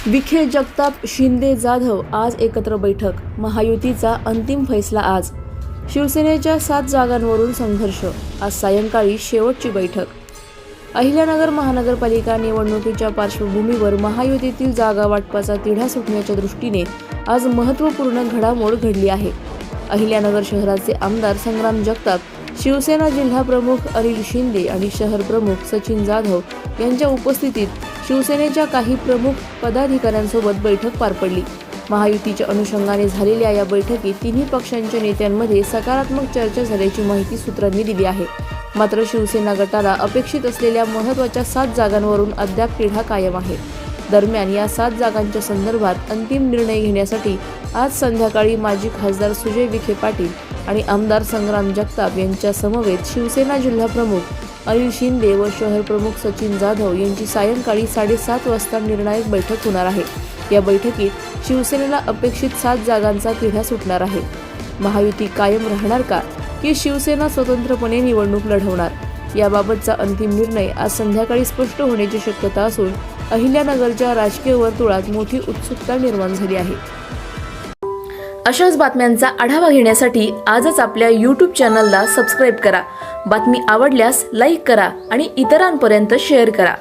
विखे, जगताप, शिंदे, जाधव आज एकत्र बैठक. महायुतीचा अंतिम फैसला आज. शिवसेनेच्या 7 जागांवरून संघर्ष. आज सायंकाळी शेवटची बैठक. अहिल्यानगर महानगरपालिका निवडणुकीच्या पार्श्वभूमीवर महायुतीतील जागा वाटपाचा तिढा सुटण्याच्या दृष्टीने आज महत्त्वपूर्ण घडामोड घडली आहे. अहिल्यानगर शहराचे आमदार संग्राम जगताप, शिवसेना जिल्हा प्रमुख अनिल शिंदे आणि शहर प्रमुख सचिन जाधव यांच्या उपस्थितीत शिवसेनेच्या काही प्रमुख पदाधिकाऱ्यांसोबत बैठक पार पडली. महायुतीच्या अनुषंगाने झालेल्या या बैठकीत तिन्ही पक्षांच्या नेत्यांमध्ये सकारात्मक चर्चा झाल्याची माहिती सूत्रांनी दिली आहे. मात्र शिवसेना गटाला अपेक्षित असलेल्या महत्त्वाच्या 7 जागांवरून अद्याप तिढा कायम आहे. दरम्यान या 7 जागांच्या संदर्भात अंतिम निर्णय घेण्यासाठी आज संध्याकाळी माजी खासदार सुजय विखे पाटील आणि आमदार संग्राम जगताप यांच्या समवेत शिवसेना जिल्हा प्रमुख अनिल शिंदे व शहर प्रमुख सचिन जाधव यांची सायंकाळी 7:30 वाजता निर्णायक बैठक होणार आहे. या बैठकीत शिवसेनेला अपेक्षित 7 जागांचा तिढा सुटणार आहे. महायुती कायम राहणार का की शिवसेना स्वतंत्रपणे निवडणूक लढवणार, याबाबतचा अंतिम निर्णय आज संध्याकाळी स्पष्ट होण्याची शक्यता असून अहिल्यानगरच्या राजकीय वर्तुळात मोठी उत्सुकता निर्माण झाली आहे. अशाच बातम्यांचा आढावा घेण्यासाठी आजच आपल्या YouTube चॅनलला सबस्क्राईब करा. बातमी आवडल्यास लाईक करा आणि इतरांपर्यंत शेअर करा.